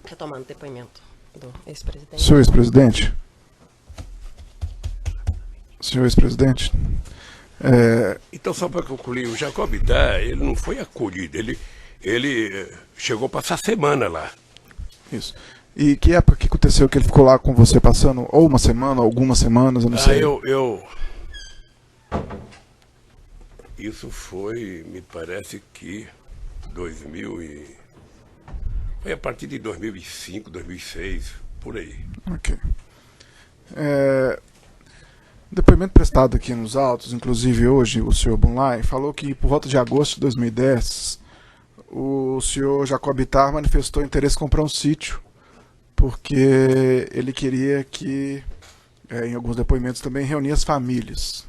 Retomando o depoimento do ex-presidente. Senhor ex-presidente? Senhor ex-presidente? Então, só para concluir, o Jacob Bittar, ele não foi acolhido, ele chegou a passar semana lá. Isso. E que época que aconteceu que ele ficou lá com você passando, ou uma semana, ou algumas semanas, eu não sei. Isso foi, me parece que 2000 e... Foi a partir de 2005, 2006, por aí. Ok. Depoimento prestado aqui nos autos, inclusive hoje, o senhor Bunlai falou que por volta de agosto de 2010, o senhor Jacob Bittar manifestou interesse em comprar um sítio, porque ele queria que, em alguns depoimentos também, reunir as famílias.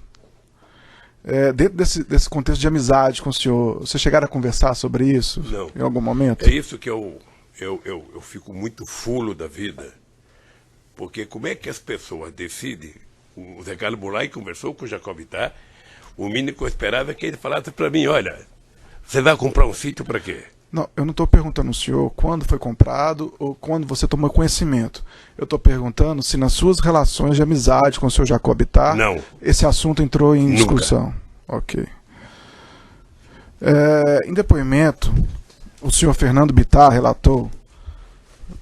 Dentro desse contexto de amizade com o senhor, vocês chegaram a conversar sobre isso? Não. Em algum momento? É isso que eu fico muito fulo da vida, porque como é que as pessoas decidem? O Zé Carlos Bunlai conversou com o Jacob Bittar, o mínimo que eu esperava é que ele falasse para mim, olha, você vai comprar um sítio para quê? Não, eu não estou perguntando ao senhor quando foi comprado ou quando você tomou conhecimento. Eu estou perguntando se nas suas relações de amizade com o senhor Jacob Bittar, não, esse assunto entrou em discussão. Nunca. Ok. Em depoimento, o senhor Fernando Bittar relatou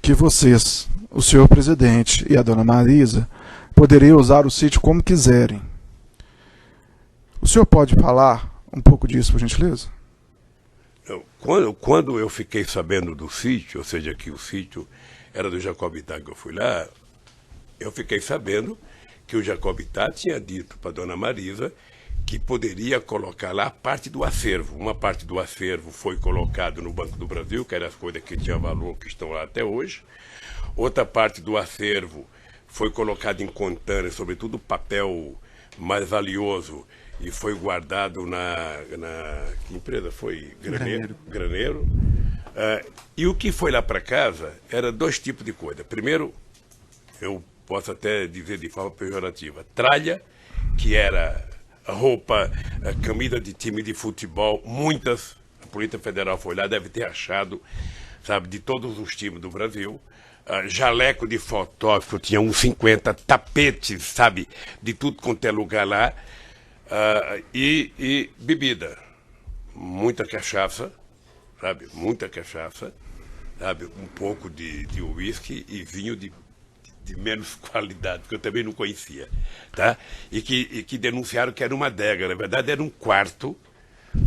que vocês, o senhor presidente e a dona Marisa, poderiam usar o sítio como quiserem. O senhor pode falar um pouco disso, por gentileza? Quando eu fiquei sabendo do sítio, ou seja, que o sítio era do Jacob Bittar, que eu fui lá, eu fiquei sabendo que o Jacob Bittar tinha dito para a dona Marisa que poderia colocar lá parte do acervo. Uma parte do acervo foi colocado no Banco do Brasil, que eram as coisas que tinham valor, que estão lá até hoje. Outra parte do acervo foi colocado em contêiner, sobretudo papel mais valioso, e foi guardado que empresa foi? Graneiro. E o que foi lá para casa era dois tipos de coisa. Primeiro, eu posso até dizer de forma pejorativa, tralha, que era roupa, camisa de time de futebol, muitas, a Polícia Federal foi lá, deve ter achado, sabe, de todos os times do Brasil. Jaleco de fotógrafo, tinha uns 50 tapetes, sabe, de tudo quanto é lugar lá, e bebida, muita cachaça, sabe, um pouco de uísque e vinho de menos qualidade, que eu também não conhecia, tá? E que denunciaram que era uma adega, na verdade era um quarto,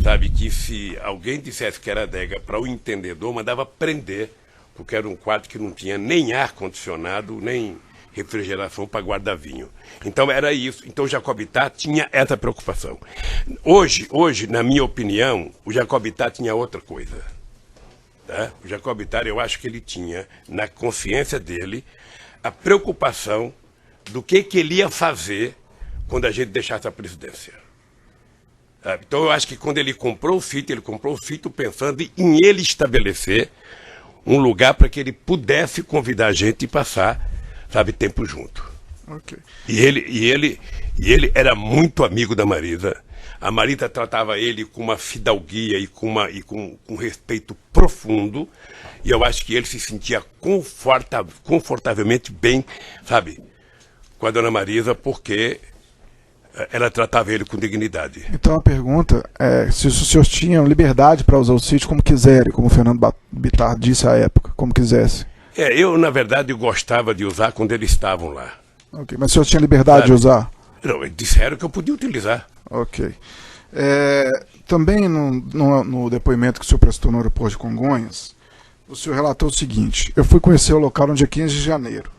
sabe, que se alguém dissesse que era adega para o entendedor, mandava prender, porque era um quarto que não tinha nem ar-condicionado, nem refrigeração para guardar vinho. Então era isso. Então o Jacob Bittar tinha essa preocupação. Hoje, na minha opinião, o Jacob Bittar tinha outra coisa. Tá? O Jacob Bittar, eu acho que ele tinha, na consciência dele, a preocupação do que ele ia fazer quando a gente deixasse a presidência. Sabe? Então eu acho que quando ele comprou o sítio pensando em ele estabelecer um lugar para que ele pudesse convidar a gente e passar, sabe, tempo junto. Okay. E ele era muito amigo da Marisa. A Marisa tratava ele com uma fidalguia e com um respeito profundo. E eu acho que ele se sentia confortavelmente bem, sabe, com a dona Marisa, porque ela tratava ele com dignidade. Então a pergunta é se os senhores tinham liberdade para usar o sítio como quiserem, como o Fernando Bittar disse à época, como quisesse. Eu, na verdade, gostava de usar quando eles estavam lá. Ok, mas o senhor tinha liberdade, sabe, de usar? Não, eles disseram que eu podia utilizar. Ok. Também no depoimento que o senhor prestou no aeroporto de Congonhas, o senhor relatou o seguinte: eu fui conhecer o local no dia 15 de janeiro.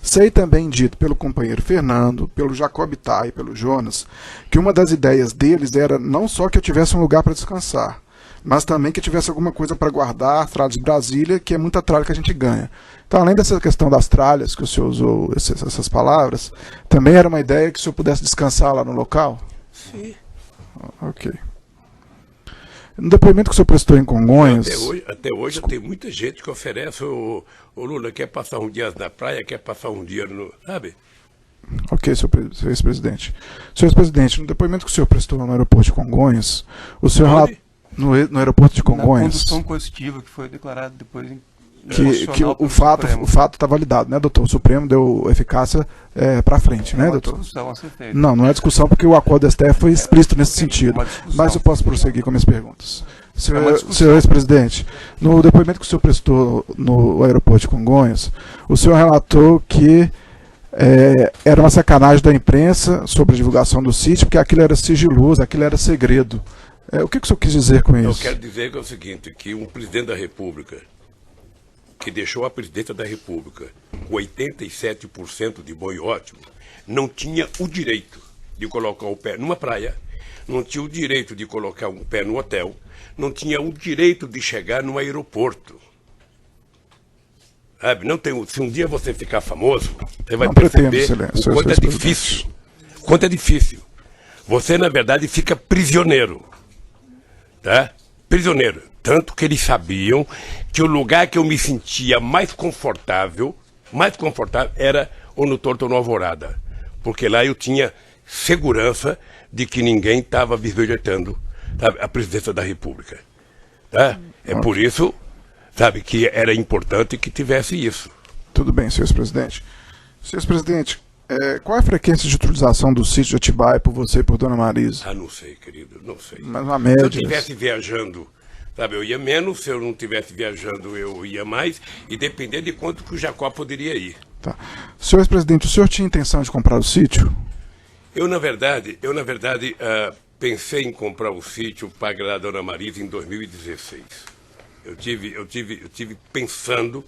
Sei também dito pelo companheiro Fernando, pelo Jacob Bittar e pelo Jonas, que uma das ideias deles era não só que eu tivesse um lugar para descansar, mas também que eu tivesse alguma coisa para guardar, tralhas de Brasília, que é muita tralha que a gente ganha. Então, além dessa questão das tralhas, que o senhor usou essas palavras, também era uma ideia que o senhor pudesse descansar lá no local? Sim. Ok. No depoimento que o senhor prestou em Congonhas... Até hoje tem muita gente que oferece, o Lula quer passar um dia na praia, quer passar um dia no... Sabe? Ok, senhor ex-presidente. Senhor ex-presidente, no depoimento que o senhor prestou no aeroporto de Congonhas, o senhor... No aeroporto de Congonhas... Na condução positiva, que foi declarado depois que o fato está validado, né, doutor? O Supremo deu eficácia para frente, né, doutor? Discussão a ser feita. Não é discussão, porque o acordo do STF foi explícito nesse sentido. Mas eu posso prosseguir com minhas perguntas. Senhor ex-presidente, no depoimento que o senhor prestou no aeroporto de Congonhas, o senhor relatou que era uma sacanagem da imprensa sobre a divulgação do sítio, porque aquilo era sigiloso, aquilo era segredo. O que o senhor quis dizer com isso? Eu quero dizer que é o seguinte, que um presidente da República, que deixou a presidência da República com 87% de bom e ótimo, não tinha o direito de colocar o pé numa praia, não tinha o direito de colocar um pé no hotel, não tinha o direito de chegar no aeroporto. Sabe? Não tem, se um dia você ficar famoso, você vai perceber o quanto é difícil. Quanto é difícil. Você, na verdade, fica prisioneiro. Tá? Prisioneiro. Tanto que eles sabiam que o lugar que eu me sentia mais confortável era ou no Torto ou no Alvorada. Porque lá eu tinha segurança de que ninguém estava bisbilhotando, sabe, a presidência da República. Tá? É por isso, sabe, que era importante que tivesse isso. Tudo bem, senhor presidente. Senhor presidente, qual é a frequência de utilização do sítio de Atibaia por você e por dona Marisa? Não sei, querido, não sei. Mas uma média. Se eu estivesse viajando, sabe, eu ia menos, se eu não estivesse viajando, eu ia mais, e dependendo de quanto que o Jacó poderia ir. Tá. Senhor ex-presidente, o senhor tinha intenção de comprar o sítio? Eu, na verdade, pensei em comprar o sítio para agradar a dona Marisa em 2016. Eu tive pensando,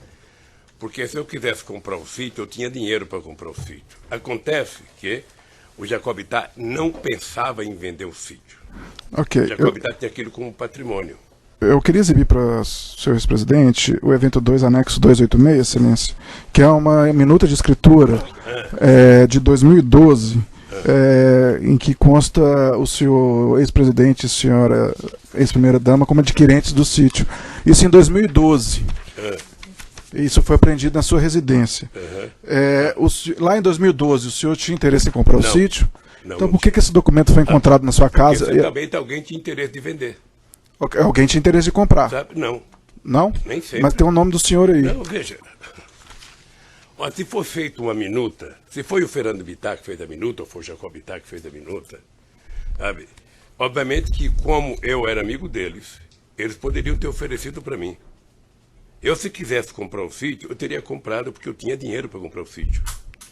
porque se eu quisesse comprar o sítio, eu tinha dinheiro para comprar o sítio. Acontece que o Jacobitá não pensava em vender o sítio. Ok. O Jacobitá tinha aquilo como patrimônio. Eu queria exibir para o senhor ex-presidente o evento 2, anexo 286, excelência, que é uma minuta de escritura de 2012, em que consta o senhor ex-presidente e a senhora ex-primeira-dama como adquirentes do sítio. Isso em 2012. Isso foi apreendido na sua residência. Lá em 2012, o senhor tinha interesse em comprar o sítio? Não, então por que esse documento foi encontrado na sua casa? Porque certamente alguém tinha interesse de vender. Alguém tinha interesse de comprar? Sabe? Não. Não? Nem sempre. Mas tem o nome do senhor aí. Não, veja. Se for feita uma minuta, se foi o Fernando Bittar que fez a minuta, ou foi o Jacob Bittar que fez a minuta, sabe? Obviamente que, como eu era amigo deles, eles poderiam ter oferecido para mim. Eu, se quisesse comprar o sítio, eu teria comprado porque eu tinha dinheiro para comprar o sítio.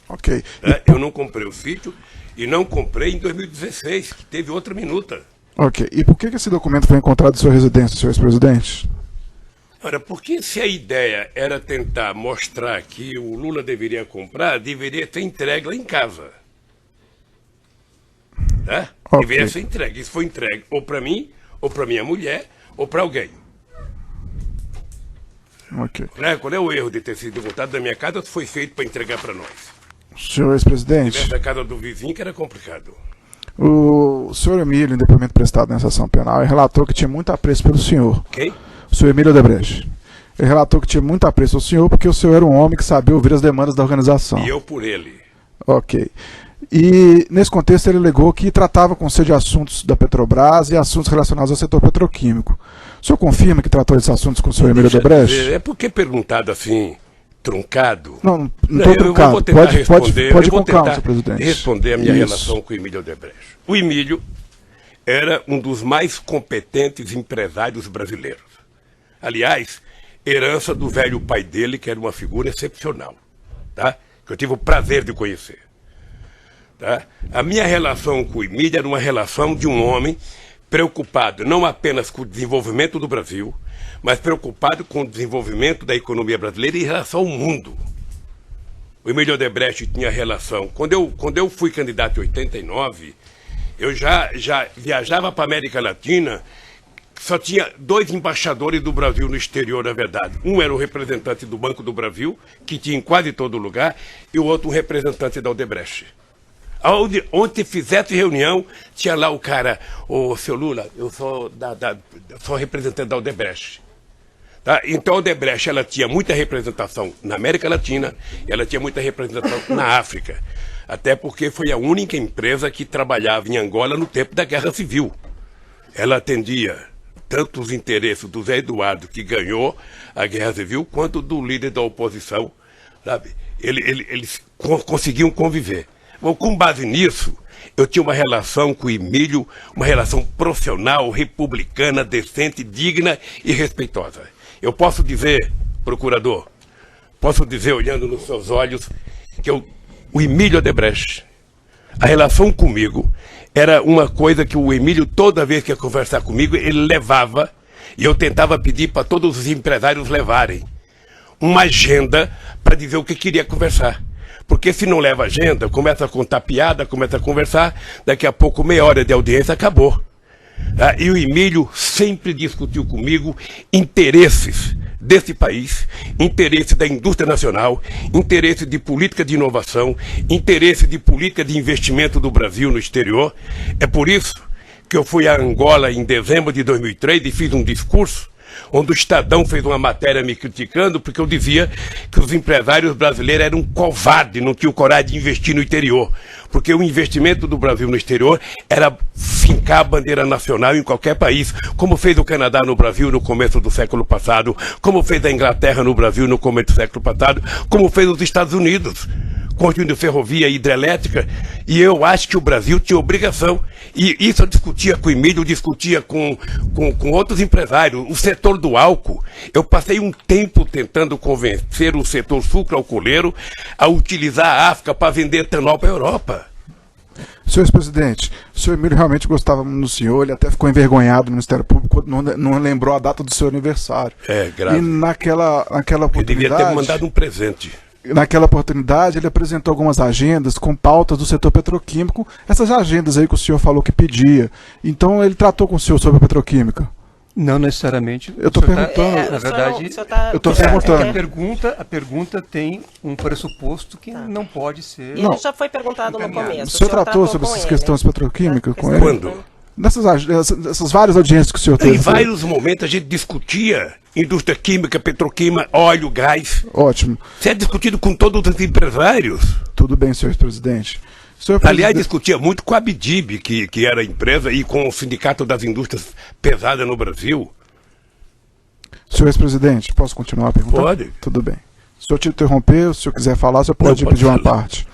Ok. Eu não comprei o sítio e não comprei em 2016, que teve outra minuta. Ok. E por que esse documento foi encontrado em sua residência, senhor ex-presidente? Ora, porque se a ideia era tentar mostrar que o Lula deveria comprar, deveria ter entregue lá em casa. Tá? Okay. Deveria ser entregue. Isso foi entregue ou para mim, ou para minha mulher, ou para alguém. Ok. Qual é o erro de ter sido voltado da minha casa? Foi feito para entregar para nós. Senhor ex-presidente. Se tivesse a casa do vizinho, que era complicado. O senhor Emílio, em depoimento prestado nessa ação penal, relatou que tinha muito apreço pelo senhor. Quem? O senhor Emílio Odebrecht. Ele relatou que tinha muito apreço ao senhor porque o senhor era um homem que sabia ouvir as demandas da organização. E eu por ele. Ok. E, nesse contexto, ele alegou que tratava com você de assuntos da Petrobras e assuntos relacionados ao setor petroquímico. O senhor confirma que tratou desses assuntos com o senhor Emílio Odebrecht? É porque perguntado assim, truncado. Não estou truncado. Pode com calma, senhor presidente. Responder a minha relação com o Emílio Odebrecht. O Emílio era um dos mais competentes empresários brasileiros. Aliás, herança do velho pai dele, que era uma figura excepcional, tá? Que eu tive o prazer de conhecer. Tá? A minha relação com o Emílio era uma relação de um homem preocupado não apenas com o desenvolvimento do Brasil, mas preocupado com o desenvolvimento da economia brasileira em relação ao mundo. O Emílio Odebrecht tinha relação. Quando eu fui candidato em 89, eu já viajava para a América Latina, só tinha 2 embaixadores do Brasil no exterior, na verdade. Um era o representante do Banco do Brasil, que tinha em quase todo lugar, e o outro um representante da Odebrecht. Onde fizesse reunião, tinha lá o cara, ô seu Lula, eu sou representante da Odebrecht. Tá? Então a Odebrecht, ela tinha muita representação na América Latina, ela tinha muita representação na África. Até porque foi a única empresa que trabalhava em Angola no tempo da Guerra Civil. Ela atendia tanto os interesses do Zé Eduardo, que ganhou a Guerra Civil, quanto do líder da oposição, sabe? Eles conseguiam conviver. Bom, com base nisso, eu tinha uma relação com o Emílio, uma relação profissional, republicana, decente, digna e respeitosa. Eu posso dizer, procurador, posso dizer, olhando nos seus olhos, que o Emílio Odebrecht, a relação comigo era uma coisa que o Emílio, toda vez que ia conversar comigo, ele levava, e eu tentava pedir para todos os empresários levarem uma agenda para dizer o que queria conversar. Porque se não leva agenda, começa a contar piada, começa a conversar, daqui a pouco meia hora de audiência acabou. E o Emílio sempre discutiu comigo interesses desse país, interesse da indústria nacional, interesse de política de inovação, interesse de política de investimento do Brasil no exterior. É por isso que eu fui a Angola em dezembro de 2003 e fiz um discurso onde o Estadão fez uma matéria me criticando porque eu dizia que os empresários brasileiros eram covardes, não tinham coragem de investir no interior. Porque o investimento do Brasil no exterior era fincar a bandeira nacional em qualquer país, como fez o Canadá no Brasil no começo do século passado, como fez a Inglaterra no Brasil no começo do século passado, como fez os Estados Unidos, construindo ferrovia hidrelétrica, e eu acho que o Brasil tinha obrigação. E isso eu discutia com o Emílio, discutia com outros empresários. O setor do álcool, eu passei um tempo tentando convencer o setor sucroalcooleiro a utilizar a África para vender etanol para a Europa. Senhor ex-presidente, o senhor Emílio realmente gostava muito do senhor, ele até ficou envergonhado no Ministério Público, não lembrou a data do seu aniversário. É, grave. E naquela oportunidade... Ele devia ter me mandado um presente. Naquela oportunidade, ele apresentou algumas agendas com pautas do setor petroquímico, essas agendas aí que o senhor falou que pedia. Então, ele tratou com o senhor sobre a petroquímica? Não necessariamente. Eu estou perguntando. Na verdade, eu estou perguntando. A pergunta tem um pressuposto que não pode ser... Ele já foi perguntado no começo. O senhor tratou sobre essas questões petroquímicas com ele? Quando? Nessas várias audiências que o senhor teve. Em vários momentos a gente discutia indústria química, petroquímica, óleo, gás. Ótimo. Isso é discutido com todos os empresários. Tudo bem, senhor ex-presidente. Aliás, discutia muito com a Abdib, que era a empresa, e com o Sindicato das Indústrias Pesadas no Brasil. Senhor ex-presidente, posso continuar a perguntar? Pode. Tudo bem. Se o senhor te interromper, se o senhor quiser falar, o senhor pode Não, pedir pode uma falar. parte.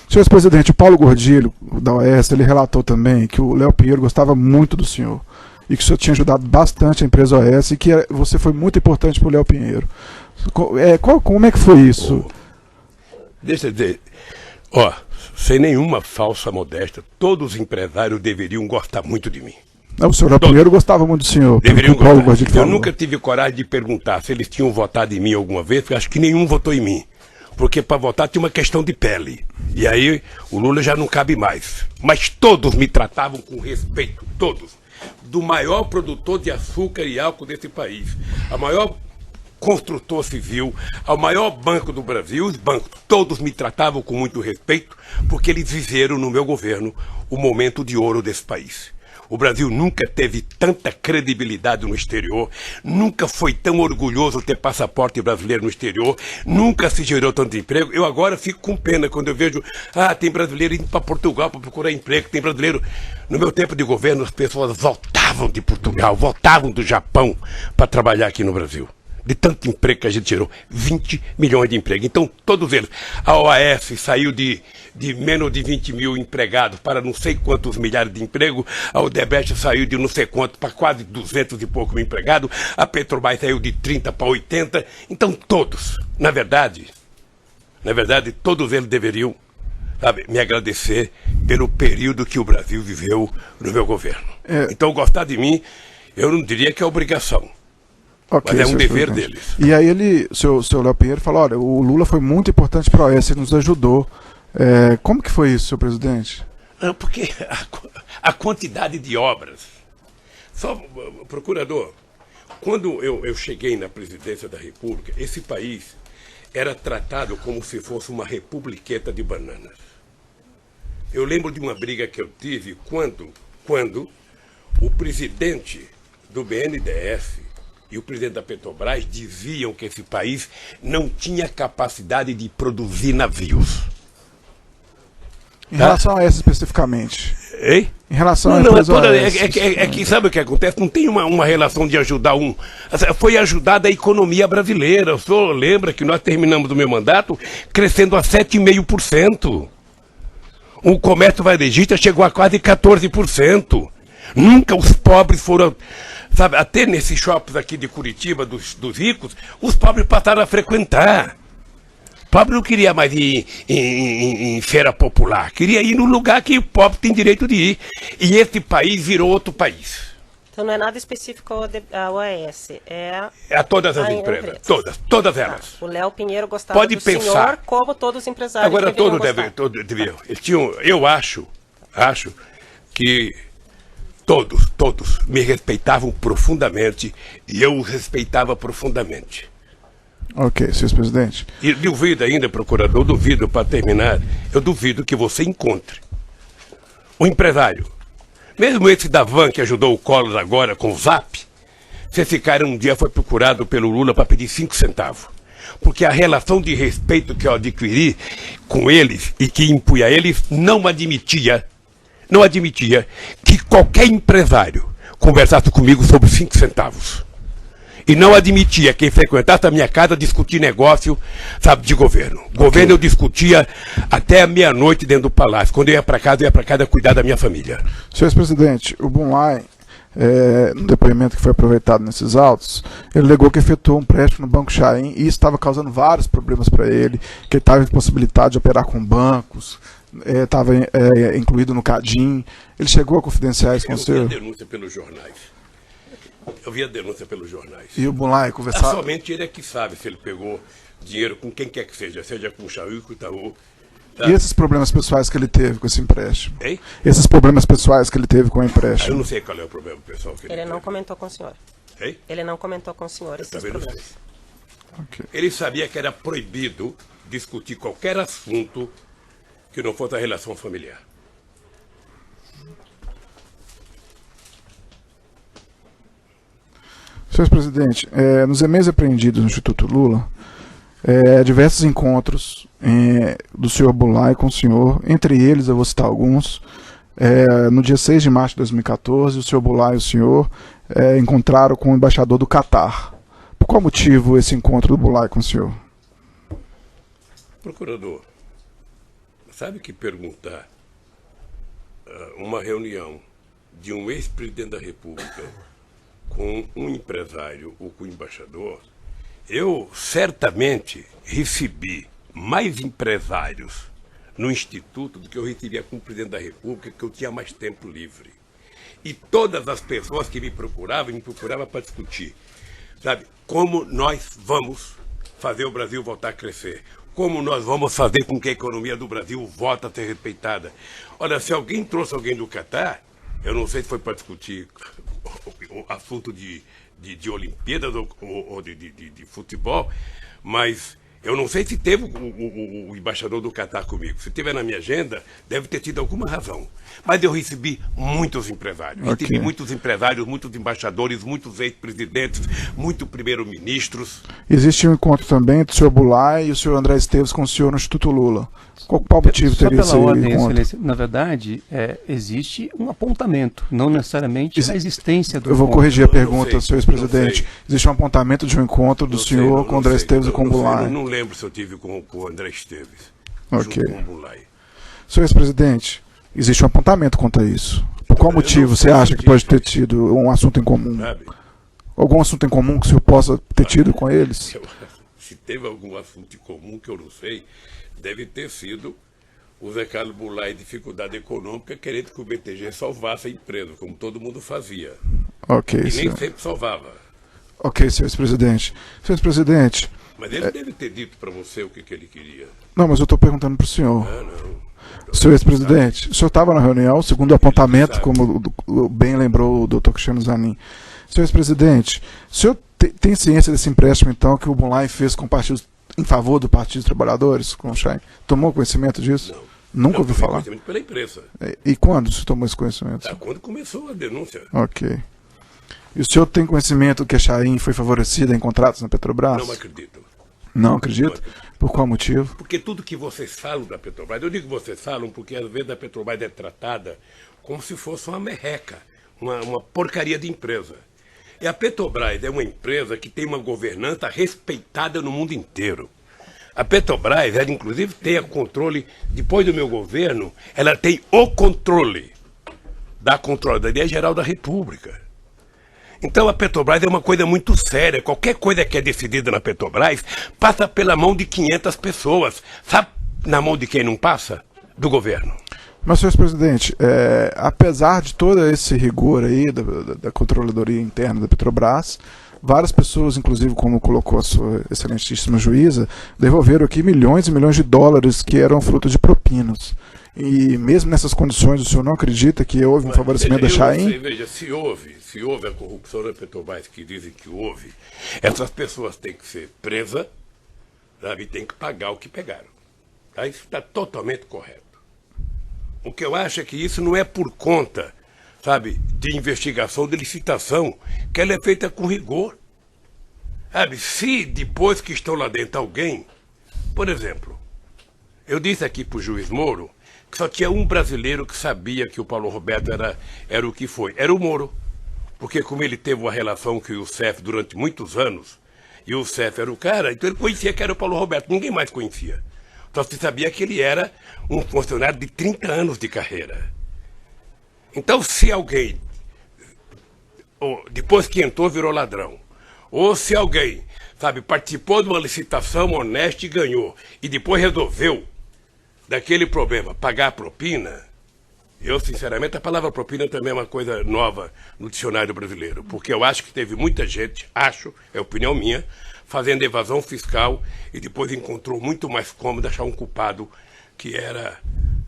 Senhor ex-presidente, o Paulo Gordilho, da OAS, ele relatou também que o Léo Pinheiro gostava muito do senhor e que o senhor tinha ajudado bastante a empresa OAS e que você foi muito importante para o Léo Pinheiro. Como é que foi isso? Deixa eu dizer, sem nenhuma falsa modéstia, todos os empresários deveriam gostar muito de mim. O senhor Léo Pinheiro gostava muito do senhor. Deveriam Paulo gostar. Gordilho Eu falou. nunca tive coragem de perguntar se eles tinham votado em mim alguma vez, porque acho que nenhum votou em mim. Porque para votar tinha uma questão de pele. E aí o Lula já não cabe mais. Mas todos me tratavam com respeito, todos. Do maior produtor de açúcar e álcool desse país, a maior construtor civil, ao maior banco do Brasil, os bancos, todos me tratavam com muito respeito, porque eles viveram no meu governo o momento de ouro desse país. O Brasil nunca teve tanta credibilidade no exterior, nunca foi tão orgulhoso ter passaporte brasileiro no exterior, nunca se gerou tanto emprego. Eu agora fico com pena quando eu vejo, tem brasileiro indo para Portugal para procurar emprego, tem brasileiro... No meu tempo de governo, as pessoas voltavam de Portugal, voltavam do Japão para trabalhar aqui no Brasil. De tanto emprego que a gente gerou, 20 milhões de empregos. Então, todos eles. A OAS saiu de menos de 20 mil empregados para não sei quantos milhares de empregos. A Odebrecht saiu de não sei quanto para quase 200 e pouco mil empregados. A Petrobras saiu de 30 para 80. Então, todos, na verdade, todos eles deveriam, me agradecer pelo período que o Brasil viveu no meu governo. Então, gostar de mim, eu não diria que é obrigação. Okay, mas é um dever presidente. deles. E aí o seu Léo Pinheiro falou, olha, o Lula foi muito importante para a OAS, ele nos ajudou. Como que foi isso, senhor presidente? Porque a quantidade de obras. Procurador, quando eu cheguei na presidência da República, esse país era tratado como se fosse uma republiqueta de bananas. Eu lembro de uma briga que eu tive quando o presidente do BNDES e o presidente da Petrobras diziam que esse país não tinha capacidade de produzir navios. Em relação a essa especificamente? Hein? Em relação Não, à não, empresa é que sabe o que acontece? Não tem uma relação de ajudar um. Foi ajudada a economia brasileira. O senhor lembra que nós terminamos o meu mandato crescendo a 7,5%. O comércio varejista chegou a quase 14%. Nunca os pobres foram. Sabe, até nesses shoppings aqui de Curitiba, dos ricos, os pobres passaram a frequentar. O pobre não queria mais ir em feira popular, queria ir no lugar que o pobre tem direito de ir. E esse país virou outro país. Então não é nada específico ao OAS, A todas as empresas, todas elas. O Léo Pinheiro gostava Pode do pensar. senhor, como todos os empresários Agora deveriam todos gostar. deviam. Eu acho que todos me respeitavam profundamente e eu os respeitava profundamente. Ok, senhor presidente. E duvido ainda, procurador, duvido, para terminar, eu duvido que você encontre um empresário, mesmo esse da Van que ajudou o Collor agora com o Zap, se esse cara um dia foi procurado pelo Lula para pedir 5 centavos. Porque a relação de respeito que eu adquiri com eles e que impunha eles não admitia que qualquer empresário conversasse comigo sobre 5 centavos. E não admitia quem frequentasse a minha casa discutir negócio, sabe, de governo. Governo eu discutia até a meia-noite dentro do palácio. Quando eu ia para casa cuidar da minha família. Senhor presidente, o Bunlai, no depoimento que foi aproveitado nesses autos, ele alegou que efetuou um empréstimo no Banco Chaim e isso estava causando vários problemas para ele, que ele estava impossibilitado de operar com bancos, estava incluído no CADIM. Ele chegou a confidenciar isso com o senhor? Eu vi a denúncia pelos jornais. E o Bunlai conversava? Somente ele é que sabe se ele pegou dinheiro com quem quer que seja com o Chaim, com o Itaú. E esses problemas pessoais que ele teve com esse empréstimo? Hein? Esses problemas pessoais que ele teve com o empréstimo? Eu não sei qual é o problema pessoal que ele Ele não teve. comentou com o senhor. Hein? Ele não comentou com o senhor esses Também não sei. problemas. Ok. Ele sabia que era proibido discutir qualquer assunto que não fosse a relação familiar. Senhor presidente, nos e-mails apreendidos no Instituto Lula, diversos encontros do senhor Bunlai com o senhor, entre eles eu vou citar alguns. No dia 6 de março de 2014, o senhor Bunlai e o senhor encontraram com o embaixador do Catar. Por qual motivo esse encontro do Bunlai com o senhor? Procurador, sabe que perguntar uma reunião de um ex-presidente da República com um empresário ou com um embaixador, eu certamente recebi mais empresários no Instituto do que eu recebia com o presidente da República, que eu tinha mais tempo livre. E todas as pessoas que me procuravam para discutir, sabe, como nós vamos fazer o Brasil voltar a crescer, como nós vamos fazer com que a economia do Brasil volte a ser respeitada. Olha, se alguém trouxe alguém do Catar, eu não sei se foi para discutir o assunto de Olimpíadas ou de futebol, mas eu não sei se teve o embaixador do Catar comigo. Se tiver na minha agenda, deve ter tido alguma razão. Mas eu recebi muitos empresários. Ok. Recebi muitos empresários, muitos embaixadores, muitos ex-presidentes, muitos primeiros-ministros. Existe um encontro também entre o senhor Bunlai e o senhor André Esteves com o senhor no Instituto Lula. Qual motivo Só teria esse pela ordem, encontro? excelência, na verdade, existe um apontamento, não necessariamente a existência do Eu vou encontro. corrigir a Eu não pergunta, sei, senhor ex-presidente. não sei. Existe um apontamento de um encontro do Não sei, senhor não- com o não André sei, Esteves e com o não sei, Bunlai. Não lembro se eu tive com o André Esteves. Ok. Junto com o Bunlai. Senhor ex-presidente, existe um apontamento quanto a isso. Por qual Eu não motivo você sei acha se que pode tive. ter tido um assunto em comum? Sabe? Algum assunto em comum que o senhor possa ter tido com eles? Se teve algum assunto em comum que eu não sei, deve ter sido o Zé Carlos Bunlai em dificuldade econômica, querendo que o BTG salvasse a empresa, como todo mundo fazia. Ok, E nem senhor. sempre salvava. Ok, senhor ex-presidente. Senhor ex-presidente, Mas ele deve ter dito para você o que ele queria. não, mas eu estou perguntando para o senhor. Ah, não. Senhor ex-presidente, o senhor estava na reunião, segundo o apontamento, como bem lembrou o doutor Cristiano Zanin. Senhor ex-presidente, o senhor tem ciência desse empréstimo, então, que o Bunlai fez com partidos em favor do Partido dos Trabalhadores, com o Chaim? Tomou conhecimento disso? Não. Nunca Não, ouviu tomei falar? conhecimento pela imprensa. E quando você tomou esse conhecimento? Quando começou a denúncia. Ok. E o senhor tem conhecimento que a Chaim foi favorecida em contratos na Petrobras? Não acredito. Não acredito? Por qual motivo? Porque tudo que vocês falam da Petrobras, eu digo que vocês falam porque às vezes a Petrobras é tratada como se fosse uma merreca, uma porcaria de empresa. E a Petrobras é uma empresa que tem uma governança respeitada no mundo inteiro. A Petrobras, ela inclusive tem o controle, depois do meu governo, ela tem o controle da Controladoria Geral da República. Então a Petrobras é uma coisa muito séria. Qualquer coisa que é decidida na Petrobras passa pela mão de 500 pessoas. Sabe na mão de quem não passa? Do governo. Mas, senhor presidente, apesar de todo esse rigor aí da controladoria interna da Petrobras, várias pessoas, inclusive, como colocou a sua excelentíssima juíza, devolveram aqui milhões e milhões de dólares que eram fruto de propinas. E mesmo nessas condições, o senhor não acredita que houve um favorecimento da Chaim? Veja, se houve a corrupção da Petrobras, que dizem que houve, essas pessoas têm que ser presas, sabe, e têm que pagar o que pegaram. Tá? Isso está totalmente correto. O que eu acho é que isso não é por conta, sabe, de investigação, de licitação, que ela é feita com rigor. Sabe, se depois que estão lá dentro alguém, por exemplo, eu disse aqui para o juiz Moro que só tinha um brasileiro que sabia que o Paulo Roberto era o que foi, era o Moro. Porque como ele teve uma relação com o Youssef durante muitos anos, e o Youssef era o cara, então ele conhecia que era o Paulo Roberto, ninguém mais conhecia. Só se sabia que ele era um funcionário de 30 anos de carreira. Então, se alguém, depois que entrou, virou ladrão, ou se alguém, sabe, participou de uma licitação honesta e ganhou, e depois resolveu, daquele problema, pagar a propina, eu, sinceramente, a palavra propina também é uma coisa nova no dicionário brasileiro, porque eu acho que teve muita gente, é opinião minha, fazendo evasão fiscal e depois encontrou muito mais cômodo achar um culpado, que era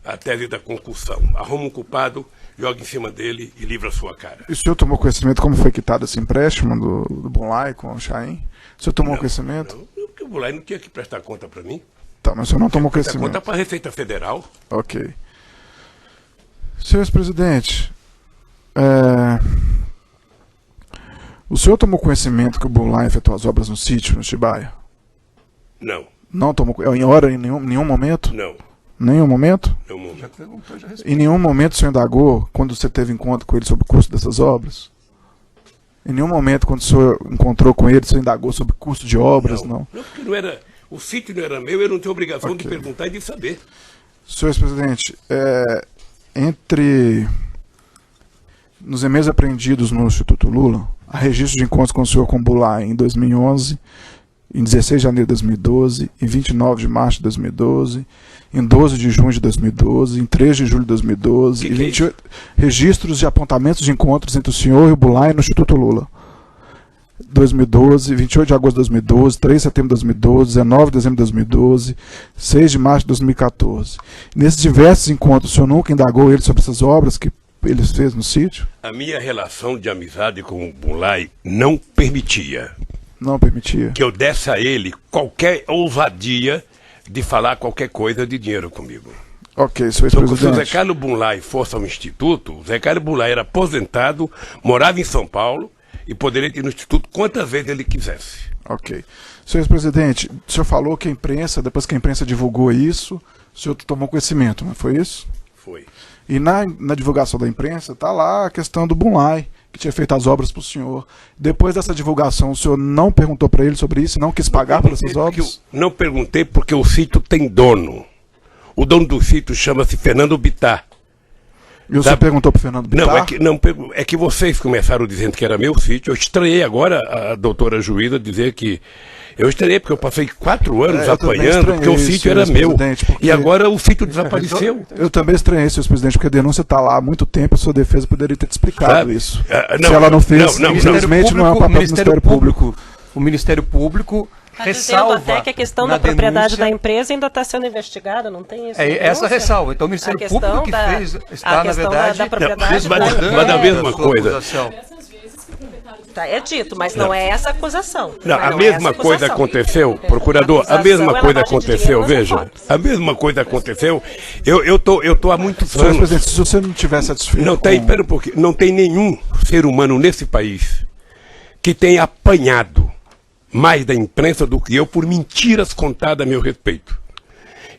a tese da concussão. Arruma um culpado, joga em cima dele e livra a sua cara. E o senhor tomou conhecimento como foi quitado esse empréstimo do Bunlai com o Chaim? O senhor tomou conhecimento? Não, porque o Bunlai não tinha que prestar conta para mim. Tá, mas o senhor não tomou Prestar conhecimento. conta para a Receita Federal. Ok. Senhor presidente, o senhor tomou conhecimento que o Bunlai efetuou as obras no sítio, no Atibaia? Não, Não tomou, em hora, em nenhum momento? não, Nenhum momento? não momento. Já perguntou, já Em respondeu. nenhum momento o senhor indagou, quando você teve encontro com ele sobre o custo dessas obras? Em nenhum momento, quando o senhor encontrou com ele, o senhor indagou sobre o custo de obras? Não. Não, porque não era, o sítio não era meu, eu não tenho obrigação de Ok. perguntar e de saber. Senhor presidente, nos e-mails apreendidos no Instituto Lula, há registro de encontros com o senhor com Bunlai em 2011, em 16 de janeiro de 2012, em 29 de março de 2012, em 12 de junho de 2012, em 3 de julho de 2012, Que e é 28 registros de apontamentos de encontros entre o senhor e o Bunlai no Instituto Lula. 2012, 28 de agosto de 2012, 3 de setembro de 2012, 19 de dezembro de 2012, 6 de março de 2014. Nesses diversos encontros, o senhor nunca indagou ele sobre essas obras que ele fez no sítio? A minha relação de amizade com o Bunlai não permitia Não permitia. que eu desse a ele qualquer ousadia de falar qualquer coisa de dinheiro comigo. Ok, senhor Então, se o Zé presidente. Carlos Bunlai fosse ao Instituto, o Zé Carlos Bunlai era aposentado, morava em São Paulo e poderia ir no Instituto quantas vezes ele quisesse. Ok. Senhor presidente, o senhor falou que a imprensa, depois que a imprensa divulgou isso, o senhor tomou conhecimento, não foi isso? Foi. E na divulgação da imprensa está lá a questão do Bunlai, que tinha feito as obras para o senhor. Depois dessa divulgação, o senhor não perguntou para ele sobre isso, não quis pagar por essas obras? Não perguntei porque o sítio tem dono. O dono do sítio chama-se Fernando Bittar. E o senhor Sabe- perguntou para o Fernando Bittar? É que vocês começaram dizendo que era meu sítio. Eu estranhei agora a doutora juíza dizer que... Eu estranhei porque eu passei 4 anos eu também apanhando, porque o estranhei, sítio era senhor meu. presidente, porque- E agora o sítio desapareceu. Eu também estranhei, senhor presidente, porque a denúncia está lá há muito tempo, a sua defesa poderia ter te explicado Sabe? isso. Ah, Se ela não fez, não, infelizmente não é o papel do Ministério Público. O Ministério Público Está dizendo ressalva até que a questão na da propriedade denúncia- da empresa ainda está sendo investigada, não tem isso? É na essa denúncia? ressalva. Então o Ministério A questão Público que da- fez a está, na questão verdade, da propriedade Mas- da mas empresa. a mesma sua coisa. acusação. Tá, é dito, mas não é essa acusação. Não, a é mesma essa coisa acusação. aconteceu, procurador, a acusação mesma é coisa lavagem de aconteceu, dinheiro nas veja, reformas. a mesma coisa aconteceu, eu tô há muitos Senhor anos, presidente, se você não tiver satisfeito não tem, com- espera um pouquinho, não tem nenhum ser humano nesse país que tenha apanhado mais da imprensa do que eu por mentiras contadas a meu respeito.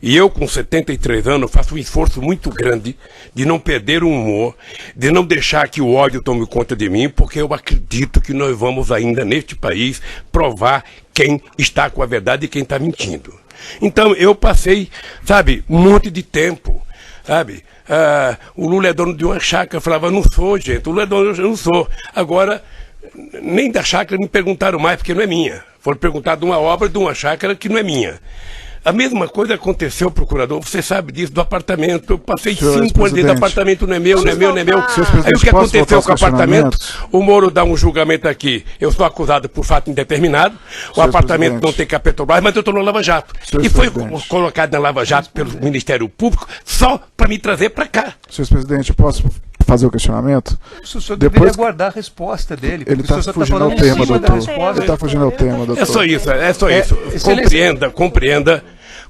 E eu, com 73 anos, faço um esforço muito grande de não perder o humor, de não deixar que o ódio tome conta de mim, porque eu acredito que nós vamos ainda, neste país, provar quem está com a verdade e quem está mentindo. Então, eu passei, sabe, um monte de tempo, sabe? O Lula é dono de uma chácara. Eu falava, não sou, gente, o Lula é dono, eu não sou. Agora, nem da chácara me perguntaram mais, porque não é minha. Foram perguntar de uma obra, de uma chácara que não é minha. A mesma coisa aconteceu, procurador, você sabe disso, do apartamento. Eu passei 5 anos dentro do apartamento, não é meu, não é meu, não é meu. Aí o que aconteceu com o apartamento? O Moro dá um julgamento aqui. Eu sou acusado por fato indeterminado. O apartamento não tem que a Petrobras, mas eu estou no Lava Jato. E foi colocado na Lava Jato pelo Ministério Público só para me trazer para cá. Senhor presidente, eu posso fazer o questionamento? O senhor deveria aguardar a resposta dele. Ele está fugindo ao tema, doutor. Ele está fugindo ao tema, doutor. É só isso, é só isso.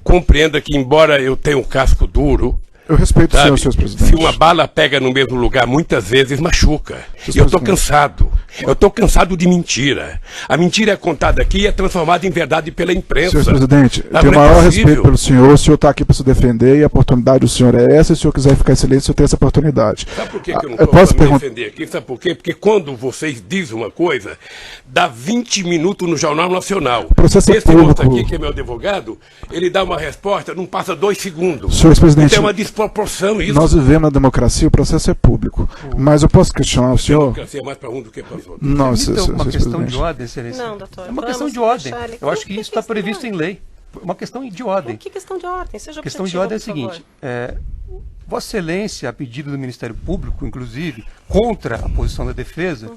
Compreenda que, embora eu tenha um casco duro, eu respeito o senhor presidente. Se uma bala pega no mesmo lugar, muitas vezes machuca. E eu estou cansado. Eu estou cansado de mentira. A mentira é contada aqui e é transformada em verdade pela imprensa. Senhor presidente, tenho o maior respeito pelo senhor está aqui para se defender e a oportunidade do senhor é essa. Se o senhor quiser ficar em silêncio, o senhor tem essa oportunidade. Sabe por que eu não estou para me defender aqui? Sabe por quê? Porque quando vocês dizem uma coisa, dá 20 minutos no Jornal Nacional. O processo é público. Esse moço aqui, que é meu advogado, ele dá uma resposta, não passa 2 segundos. Senhor presidente, então é uma desproporção isso. Nós vivemos na democracia, o processo é público. Mas eu posso questionar o senhor? A democracia é mais para um do que para os outros. Não, uma questão de ordem, excelência. Não, doutor. É uma questão de ordem. Eu acho que isso está previsto em lei. Uma questão de ordem. Que questão de ordem? Seja a questão de ordem é a seguinte. Vossa Excelência, a pedido do Ministério Público, inclusive, contra a posição da defesa,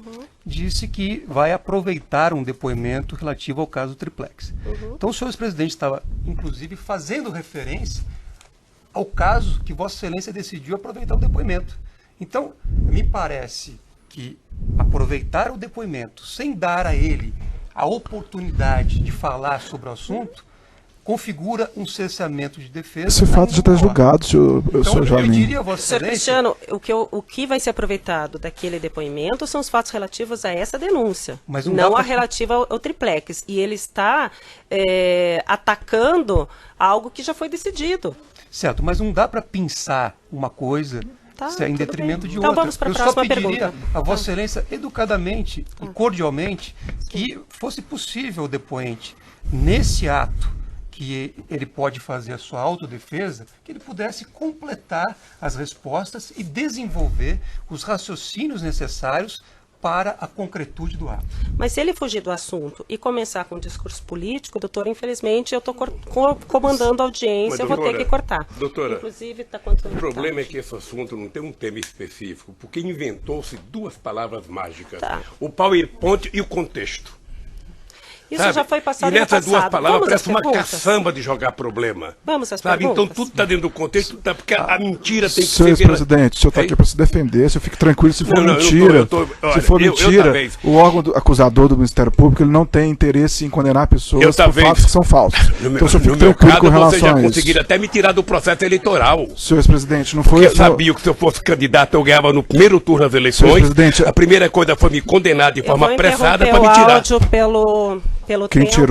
disse que vai aproveitar um depoimento relativo ao caso Triplex. Então o senhor presidente estava, inclusive, fazendo referência ao caso que Vossa Excelência decidiu aproveitar o depoimento. Então, me parece que aproveitar o depoimento sem dar a ele a oportunidade de falar sobre o assunto configura um cessamento de defesa. Esse fato já está julgado, senhor eu diria a Vossa Senhor Excelência... Cristiano, o que vai ser aproveitado daquele depoimento são os fatos relativos a essa denúncia, mas não a relativa ao triplex. E ele está atacando algo que já foi decidido. Certo, mas não dá para pensar uma coisa em detrimento de outra. Vamos para a próxima pergunta. Eu só pediria a Vossa Excelência, educadamente e cordialmente, que fosse possível o depoente, nesse ato que ele pode fazer a sua autodefesa, que ele pudesse completar as respostas e desenvolver os raciocínios necessários para a concretude do ato. Mas se ele fugir do assunto e começar com um discurso político, doutor, infelizmente eu estou comandando a audiência, eu vou ter que cortar. Doutora, inclusive, o problema é que esse assunto não tem um tema específico, porque inventou-se 2 palavras mágicas. O PowerPoint e o contexto. Isso já foi passado. E nessas 2 palavras parece uma perguntas? caçamba de jogar problema. Vamos às perguntas. Então tudo está dentro do contexto, porque a mentira tem que ser... Senhor presidente, o senhor está aqui para se defender, o senhor fique tranquilo, se for mentira, se for mentira, o órgão acusador do Ministério Público ele não tem interesse em condenar pessoas por fatos que são falsos. Então o senhor fique tranquilo com relação a isso. Vocês já conseguiram até me tirar do processo eleitoral. Senhor presidente, não foi... Porque eu sabia que se eu fosse candidato eu ganhava no primeiro turno das eleições. A primeira coisa foi me condenar de forma apressada para me tirar. Pelo Quem tempo. tirou